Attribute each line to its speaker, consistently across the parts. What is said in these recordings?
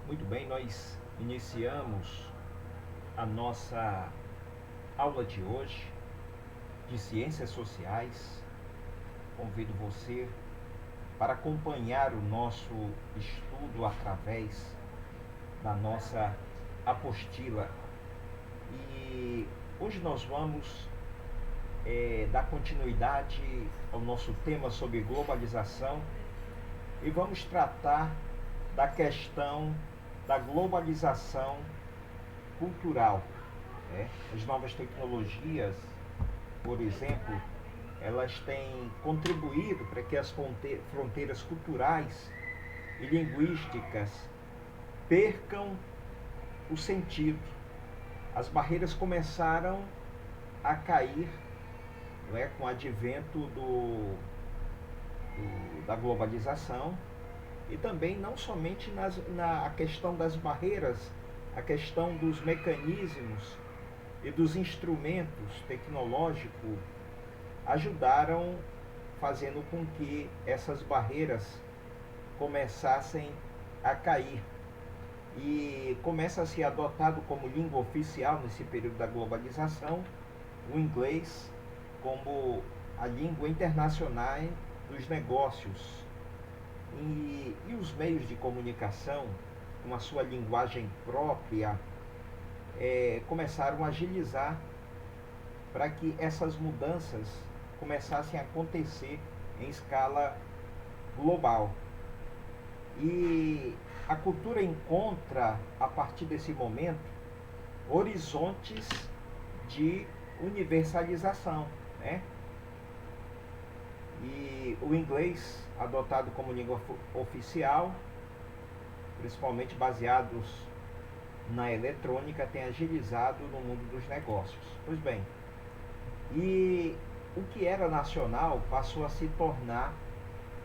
Speaker 1: Muito bem, nós iniciamos a nossa aula de hoje de Ciências Sociais. Convido você para acompanhar o nosso estudo através da nossa apostila. E hoje nós vamos dar continuidade ao nosso tema sobre globalização e vamos tratar da questão da globalização cultural. As novas tecnologias, por exemplo, elas têm contribuído para que as fronteiras culturais e linguísticas percam o sentido. As barreiras começaram a cair, com o advento da globalização, e também não somente na questão das barreiras, a questão dos mecanismos e dos instrumentos tecnológicos ajudaram, fazendo com que essas barreiras começassem a cair. E começa a ser adotado como língua oficial nesse período da globalização o inglês como a língua internacional dos negócios. E os meios de comunicação, com a sua linguagem própria, começaram a agilizar para que essas mudanças começassem a acontecer em escala global. E a cultura encontra, a partir desse momento, horizontes de universalização, né? E o inglês, adotado como língua oficial, principalmente baseados na eletrônica, tem agilizado no mundo dos negócios. Pois bem, e o que era nacional passou a se tornar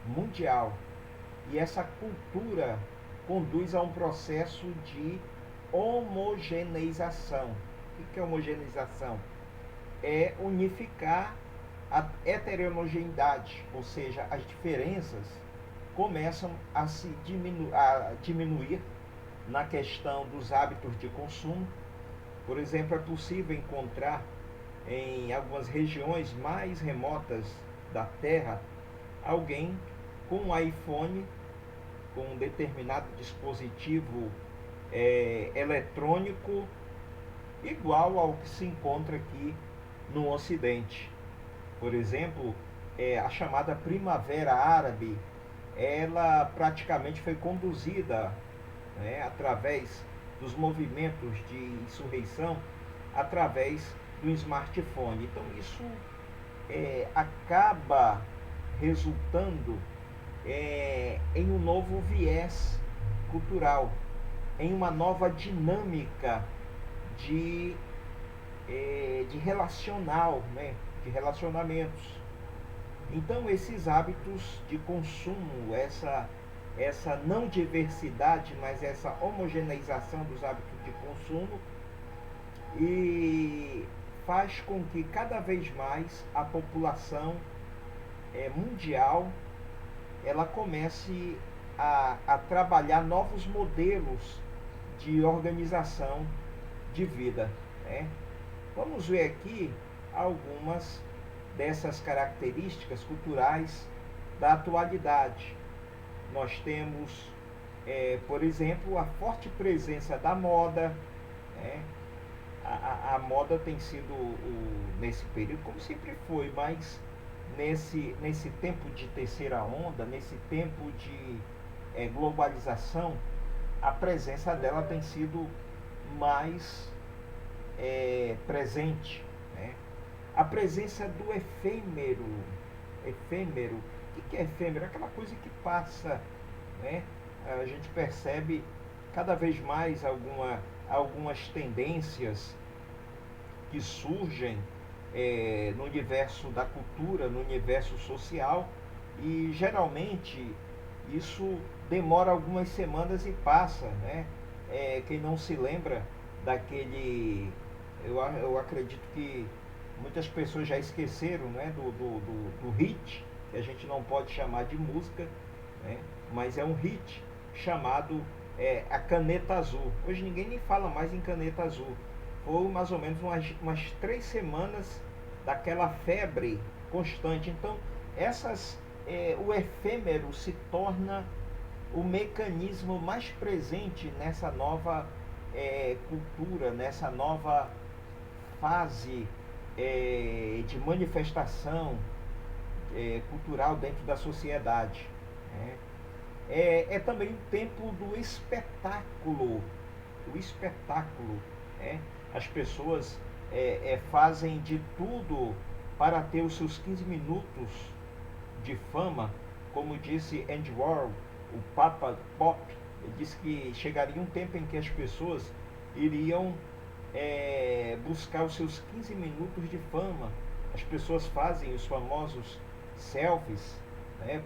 Speaker 1: mundial. E essa cultura conduz a um processo de homogeneização. O que é homogeneização? É unificar a heterogeneidade, ou seja, as diferenças começam a diminuir na questão dos hábitos de consumo. Por exemplo, é possível encontrar em algumas regiões mais remotas da Terra alguém com um iPhone, com um determinado dispositivo eletrônico igual ao que se encontra aqui no Ocidente. Por exemplo, a chamada Primavera Árabe, ela praticamente foi conduzida, através dos movimentos de insurreição, através do smartphone. Então isso acaba resultando em um novo viés cultural, em uma nova dinâmica de relacional, de relacionamentos. Então esses hábitos de consumo, essa não diversidade, mas essa homogeneização dos hábitos de consumo, e faz com que cada vez mais a população mundial ela comece a trabalhar novos modelos de organização de vida, né? Vamos ver aqui algumas dessas características culturais da atualidade. Nós temos, por exemplo, a forte presença da moda, né? A moda tem sido, nesse período, como sempre foi, mas nesse tempo de terceira onda, nesse tempo de globalização, a presença dela tem sido mais presente, né? A presença do efêmero. O que é efêmero? Aquela coisa que passa, né? A gente percebe cada vez mais algumas tendências que surgem no universo da cultura, no universo social, e geralmente isso demora algumas semanas e passa, né? Quem não se lembra daquele, eu acredito que muitas pessoas já esqueceram, né, do hit, que a gente não pode chamar de música, né, mas é um hit chamado a caneta azul. Hoje ninguém nem fala mais em caneta azul. Foi mais ou menos umas 3 semanas daquela febre constante. Então, o efêmero se torna o mecanismo mais presente nessa nova cultura, nessa nova fase de manifestação cultural dentro da sociedade. Né? É também o tempo do espetáculo. O espetáculo. Né? As pessoas fazem de tudo para ter os seus 15 minutos de fama, como disse Andy Warhol, o Papa Pop. Ele disse que chegaria um tempo em que as pessoas iriam buscar os seus 15 minutos de fama. As pessoas fazem os famosos selfies, né,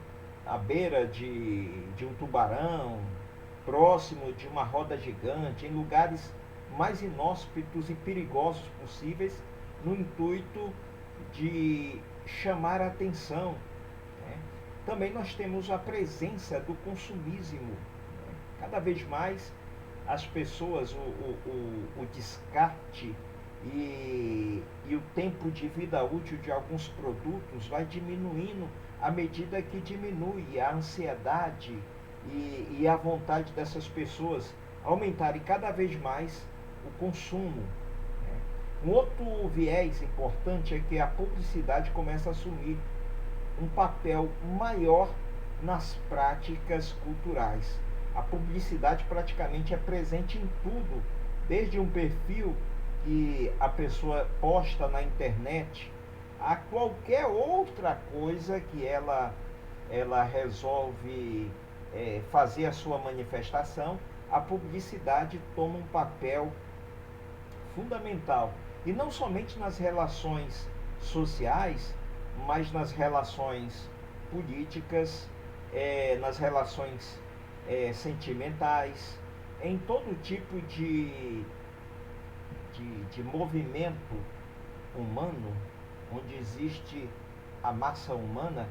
Speaker 1: à beira de um tubarão, próximo de uma roda gigante, em lugares mais inóspitos e perigosos possíveis, no intuito de chamar a atenção. Né? Também nós temos a presença do consumismo. Né? Cada vez mais as pessoas, o descarte e o tempo de vida útil de alguns produtos vai diminuindo à medida que diminui a ansiedade e a vontade dessas pessoas aumentarem cada vez mais o consumo. Né? Um outro viés importante é que a publicidade começa a assumir um papel maior nas práticas culturais. A publicidade praticamente é presente em tudo, desde um perfil que a pessoa posta na internet a qualquer outra coisa que ela resolve fazer a sua manifestação. A publicidade toma um papel fundamental, e não somente nas relações sociais, mas nas relações políticas, nas relações sentimentais, em todo tipo de movimento humano, onde existe a massa humana.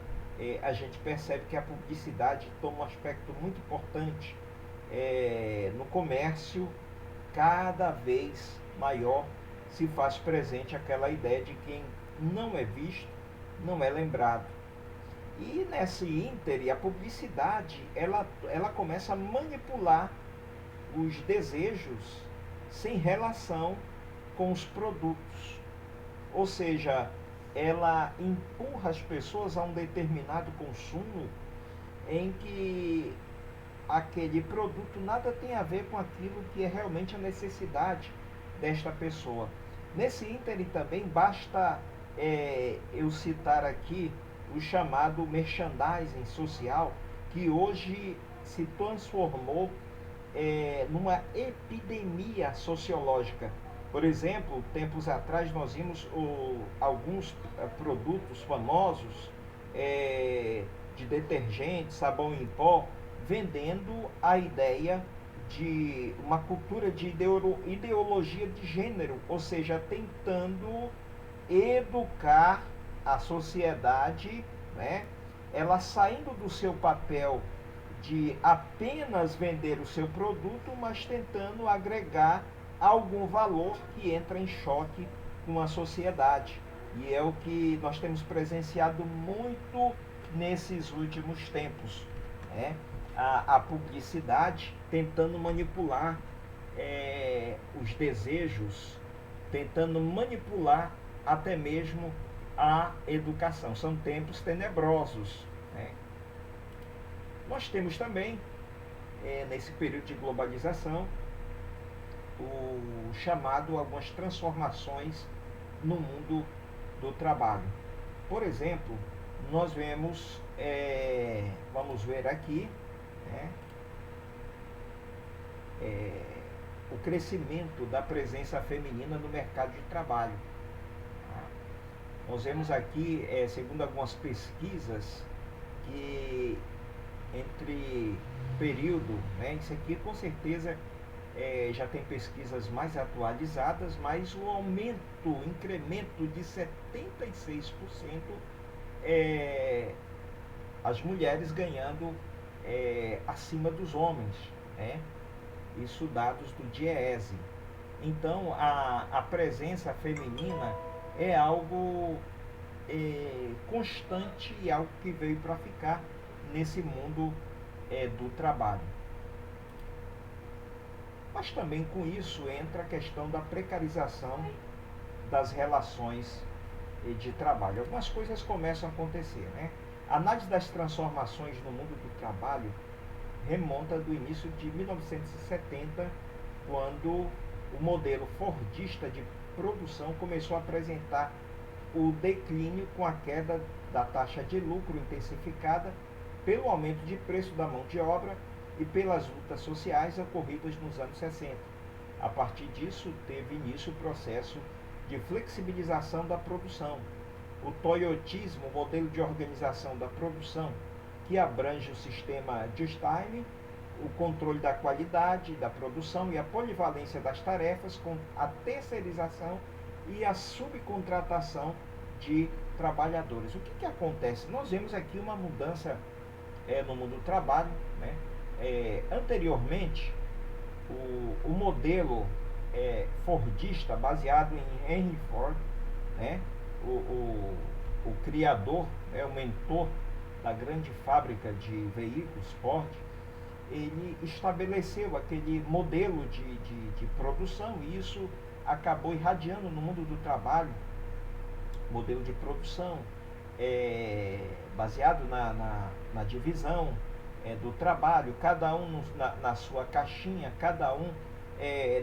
Speaker 1: A gente percebe que a publicidade toma um aspecto muito importante. No comércio, cada vez maior se faz presente aquela ideia de quem não é visto, não é lembrado. E nesse íntere, a publicidade ela começa a manipular os desejos sem relação com os produtos. Ou seja, ela empurra as pessoas a um determinado consumo em que aquele produto nada tem a ver com aquilo que é realmente a necessidade desta pessoa. Nesse ínterim também basta eu citar aqui o chamado merchandising social, que hoje se transformou numa epidemia sociológica. Por exemplo, tempos atrás nós vimos alguns produtos famosos de detergente, sabão em pó, vendendo a ideia de uma cultura de ideologia de gênero, ou seja, tentando educar a sociedade, né? Ela saindo do seu papel de apenas vender o seu produto, mas tentando agregar algum valor que entra em choque com a sociedade. E é o que nós temos presenciado muito nesses últimos tempos, né? A publicidade tentando manipular os desejos, tentando manipular até mesmo a educação. São tempos tenebrosos, né? Nós temos também, nesse período de globalização, o chamado algumas transformações no mundo do trabalho. Por exemplo, nós vemos, vamos ver aqui, né, o crescimento da presença feminina no mercado de trabalho. Nós vemos aqui, segundo algumas pesquisas, que entre período, né, isso aqui com certeza já tem pesquisas mais atualizadas, mas o aumento, o incremento de 76%, as mulheres ganhando acima dos homens, né? isso dados do DIEESE. Então, a presença feminina é algo constante e algo que veio para ficar nesse mundo do trabalho. Mas também com isso entra a questão da precarização das relações de trabalho. Algumas coisas começam a acontecer, né? A análise das transformações no mundo do trabalho remonta do início de 1970, quando o modelo fordista de produção começou a apresentar o declínio com a queda da taxa de lucro intensificada pelo aumento de preço da mão de obra e pelas lutas sociais ocorridas nos anos 60. A partir disso, teve início o processo de flexibilização da produção. O toyotismo, modelo de organização da produção, que abrange o sistema just time, o controle da qualidade da produção e a polivalência das tarefas, com a terceirização e a subcontratação de trabalhadores. O que acontece? Nós vemos aqui uma mudança no mundo do trabalho, né? Anteriormente, o modelo fordista, baseado em Henry Ford, né? O criador, o mentor da grande fábrica de veículos, Ford, ele estabeleceu aquele modelo de produção, e isso acabou irradiando no mundo do trabalho. Modelo de produção baseado na divisão do trabalho, cada um na sua caixinha, cada um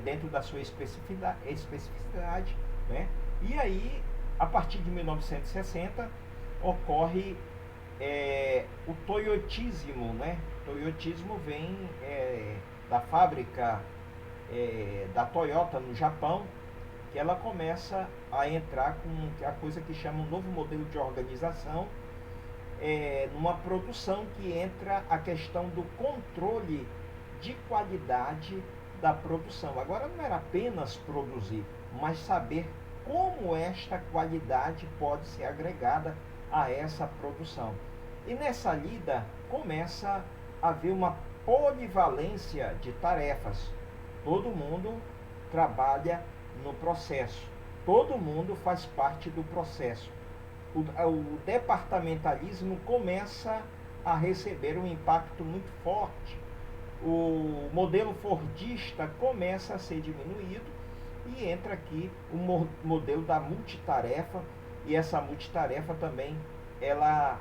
Speaker 1: dentro da sua especificidade, né? E aí, a partir de 1960, ocorre o toyotismo, né? O toyotismo vem da fábrica da Toyota no Japão, que ela começa a entrar com a coisa que chama um novo modelo de organização, numa produção que entra a questão do controle de qualidade da produção. Agora não era apenas produzir, mas saber como esta qualidade pode ser agregada a essa produção. E nessa lida começa a haver uma polivalência de tarefas. Todo mundo trabalha no processo, todo mundo faz parte do processo. O departamentalismo começa a receber um impacto muito forte. O modelo fordista começa a ser diminuído e entra aqui o modelo da multitarefa, e essa multitarefa também ela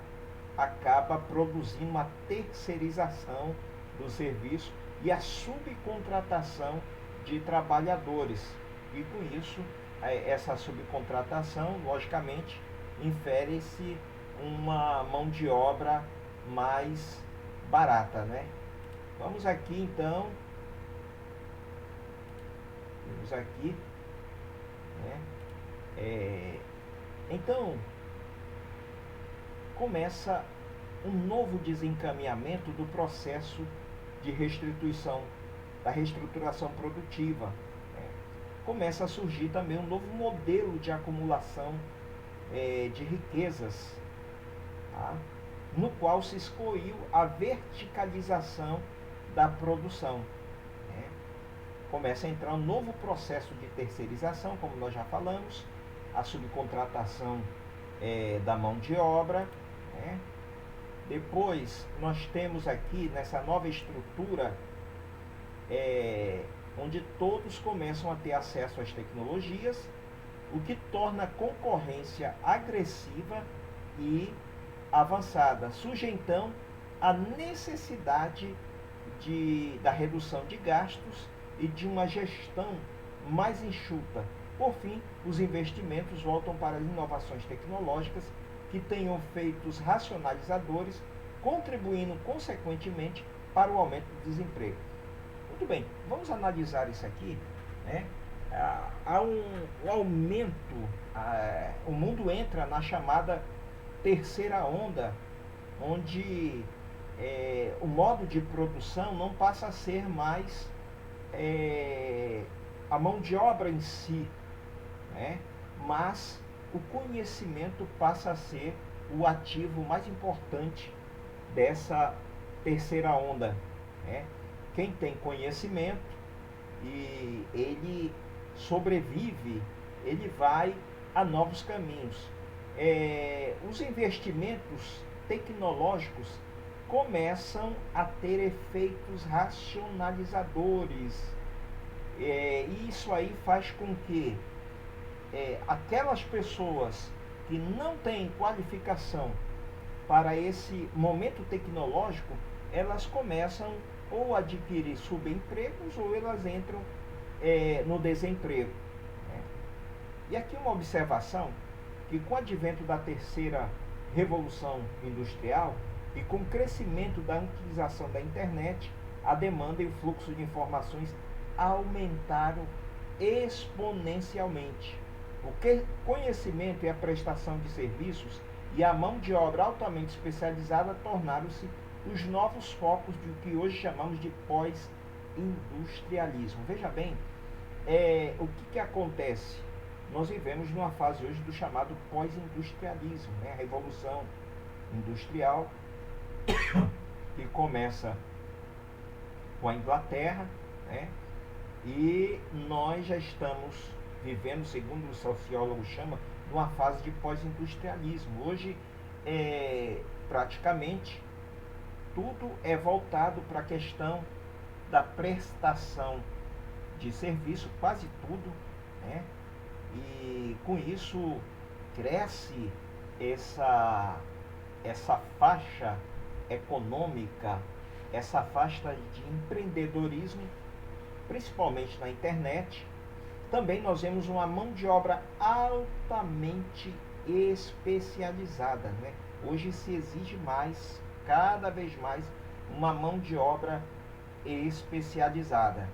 Speaker 1: acaba produzindo uma terceirização do serviço e a subcontratação de trabalhadores. E com isso, essa subcontratação, logicamente, infere-se uma mão de obra mais barata, né? Vamos aqui então, né? Então começa um novo desencaminhamento do processo de da reestruturação produtiva, né? Começa a surgir também um novo modelo de acumulação de riquezas, tá? No qual se excluiu a verticalização da produção, né? Começa a entrar um novo processo de terceirização, como nós já falamos, a subcontratação da mão de obra, né? Depois nós temos aqui nessa nova estrutura onde todos começam a ter acesso às tecnologias, o que torna a concorrência agressiva e avançada. Surge então a necessidade da redução de gastos e de uma gestão mais enxuta. Por fim, os investimentos voltam para as inovações tecnológicas que tenham efeitos racionalizadores, contribuindo consequentemente para o aumento do desemprego. Muito bem, vamos analisar isso aqui, né? Há um aumento, o mundo entra na chamada terceira onda, onde o modo de produção não passa a ser mais a mão de obra em si, né? Mas o conhecimento passa a ser o ativo mais importante dessa terceira onda, né? Quem tem conhecimento e ele sobrevive, ele vai a novos caminhos. Os investimentos tecnológicos começam a ter efeitos racionalizadores. E isso aí faz com que aquelas pessoas que não têm qualificação para esse momento tecnológico, elas começam ou a adquirir subempregos ou elas entram no desemprego. Né? E aqui uma observação, que com o advento da terceira revolução industrial e com o crescimento da utilização da internet, a demanda e o fluxo de informações aumentaram exponencialmente. O conhecimento e a prestação de serviços e a mão de obra altamente especializada tornaram-se os novos focos do que hoje chamamos de pós-industrialismo. Veja bem, o que acontece? Nós vivemos numa fase hoje do chamado pós-industrialismo, né? A revolução industrial que começa com a Inglaterra, né? E nós já estamos vivendo, segundo o sociólogo chama, numa fase de pós-industrialismo. Hoje, praticamente, tudo é voltado para a questão da prestação de serviço, quase tudo, né? E com isso cresce essa faixa econômica, essa faixa de empreendedorismo, principalmente na internet. Também nós vemos uma mão de obra altamente especializada, né? Hoje se exige mais, cada vez mais, uma mão de obra especializada.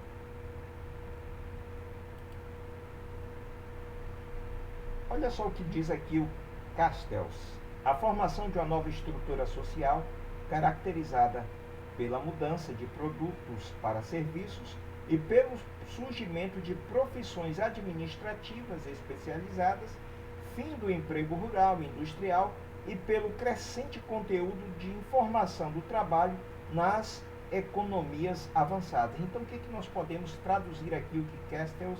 Speaker 1: Olha só o que diz aqui o Castells. A formação de uma nova estrutura social, caracterizada pela mudança de produtos para serviços e pelo surgimento de profissões administrativas especializadas, fim do emprego rural e industrial e pelo crescente conteúdo de informação do trabalho nas economias avançadas. Então, o que nós podemos traduzir aqui o que Castells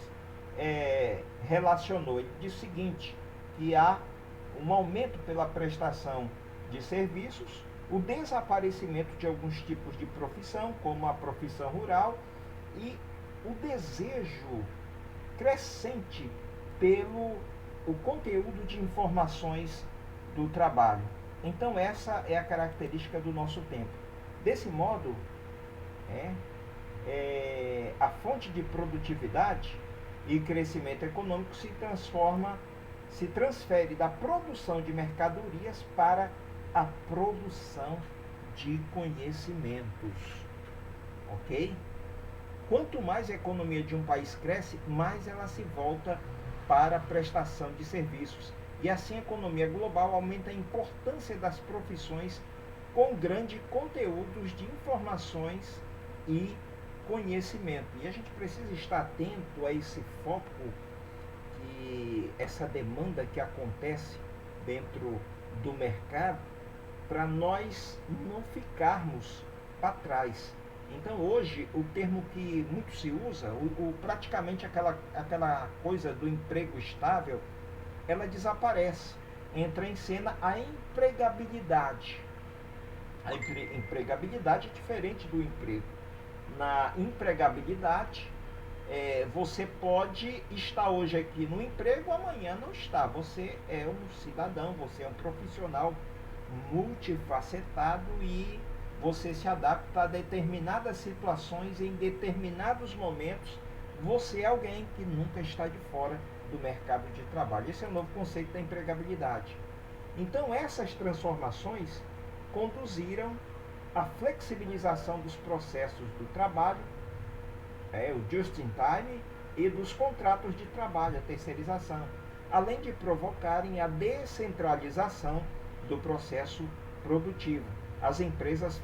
Speaker 1: relacionou? Ele diz o seguinte, que há um aumento pela prestação de serviços, o desaparecimento de alguns tipos de profissão, como a profissão rural, e o desejo crescente pelo o conteúdo de informações do trabalho. Então essa é a característica do nosso tempo. Desse modo, a fonte de produtividade e crescimento econômico se transfere da produção de mercadorias para a produção de conhecimentos. Ok? Quanto mais a economia de um país cresce, mais ela se volta para a prestação de serviços. E assim a economia global aumenta a importância das profissões com grande conteúdos de informações e conhecimento. E a gente precisa estar atento a esse foco, que essa demanda que acontece dentro do mercado, para nós não ficarmos para trás. Então hoje o termo que muito se usa, praticamente aquela coisa do emprego estável, ela desaparece. Entra em cena a empregabilidade. A empregabilidade é diferente do emprego. Na empregabilidade, você pode estar hoje aqui no emprego, amanhã não está. Você é um cidadão, você é um profissional multifacetado e você se adapta a determinadas situações, em determinados momentos. Você é alguém que nunca está de fora do mercado de trabalho. Esse é o novo conceito da empregabilidade. Então essas transformações conduziram à flexibilização dos processos do trabalho, o just in time, e dos contratos de trabalho, a terceirização, além de provocarem a descentralização do processo produtivo. As empresas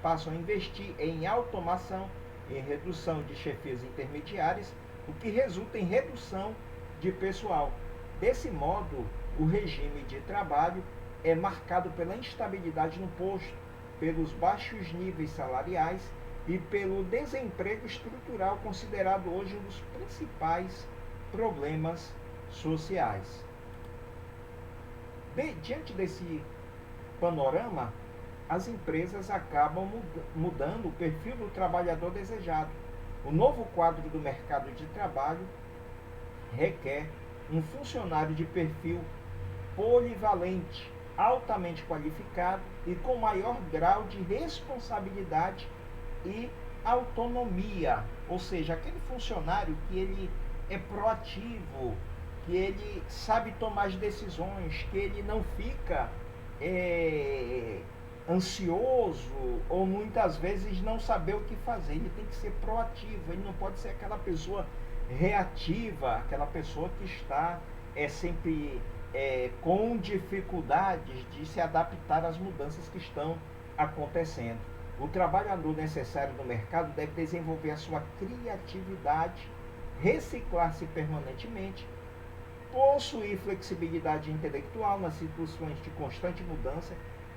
Speaker 1: passam a investir em automação, em redução de chefias intermediárias, o que resulta em redução de pessoal. Desse modo, o regime de trabalho é marcado pela instabilidade no posto, pelos baixos níveis salariais e pelo desemprego estrutural, considerado hoje um dos principais problemas sociais. Diante desse panorama, as empresas acabam mudando o perfil do trabalhador desejado. O novo quadro do mercado de trabalho requer um funcionário de perfil polivalente, altamente qualificado e com maior grau de responsabilidade e autonomia, ou seja, aquele funcionário que ele é proativo, que ele sabe tomar as decisões, que ele não fica ansioso ou muitas vezes não saber o que fazer. Ele tem que ser proativo, ele não pode ser aquela pessoa reativa, aquela pessoa que está sempre com dificuldades de se adaptar às mudanças que estão acontecendo. O trabalhador necessário no mercado deve desenvolver a sua criatividade, reciclar-se permanentemente, possuir flexibilidade intelectual nas situações de constante mudança,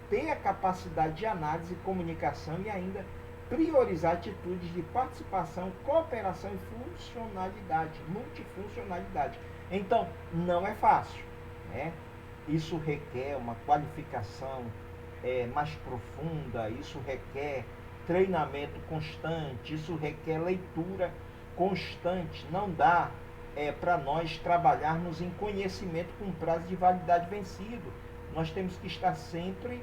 Speaker 1: ter a capacidade de análise, comunicação e ainda priorizar atitudes de participação, cooperação e funcionalidade, multifuncionalidade. Então, não é fácil, né? Isso requer uma qualificação mais profunda, isso requer treinamento constante, isso requer leitura constante. Não dá para nós trabalharmos em conhecimento com prazo de validade vencido. Nós temos que estar sempre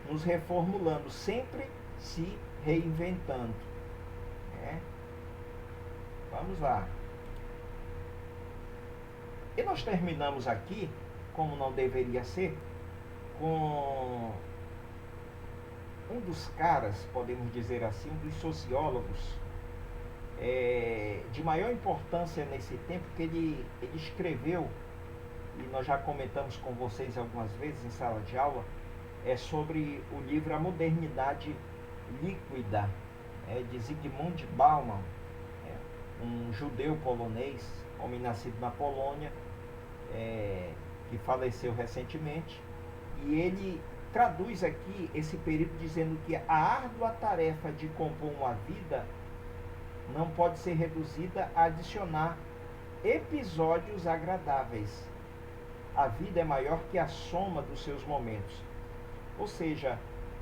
Speaker 1: nos reformulando, sempre se reinventando. Vamos lá. E nós terminamos aqui, como não deveria ser, com um dos caras, podemos dizer assim, um dos sociólogos de maior importância nesse tempo, que ele escreveu, e nós já comentamos com vocês algumas vezes em sala de aula, sobre o livro A Modernidade Líquida, de Zygmunt Bauman, um judeu polonês, homem nascido na Polônia, que faleceu recentemente, e ele traduz aqui esse período dizendo que a árdua tarefa de compor uma vida não pode ser reduzida a adicionar episódios agradáveis. A vida é maior que a soma dos seus momentos. Ou seja,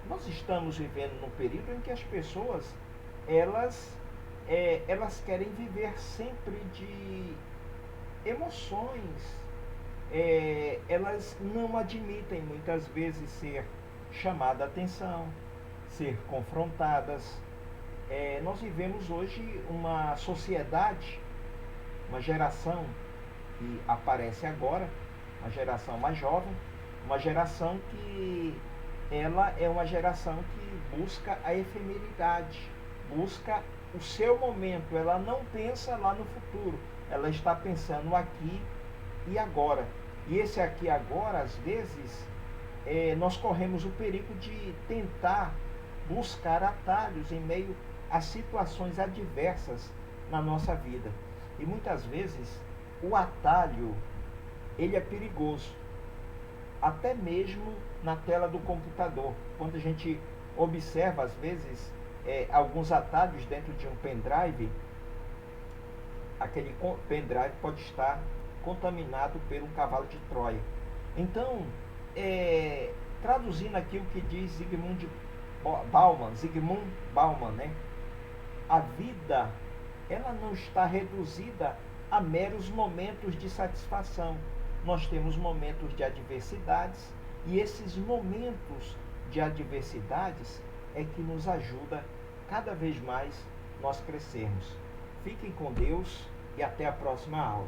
Speaker 1: nós estamos vivendo num período em que as pessoas elas querem viver sempre de emoções. Elas não admitem muitas vezes ser chamada a atenção, ser confrontadas. Nós vivemos hoje uma sociedade, uma geração que aparece agora, uma geração mais jovem, uma geração que ela é uma geração que busca a efemeridade, busca o seu momento, ela não pensa lá no futuro, ela está pensando aqui e agora. E esse aqui agora, às vezes, nós corremos o perigo de tentar buscar atalhos em meio a situações adversas na nossa vida. E muitas vezes o atalho, ele é perigoso, até mesmo na tela do computador. Quando a gente observa, às vezes, alguns atalhos dentro de um pendrive, aquele pendrive pode estar contaminado por um cavalo de Troia. Então, traduzindo aqui o que diz Zygmunt Bauman, né? A vida, ela não está reduzida a meros momentos de satisfação. Nós temos momentos de adversidades, e esses momentos de adversidades é que nos ajuda cada vez mais nós crescermos. Fiquem com Deus e até a próxima aula.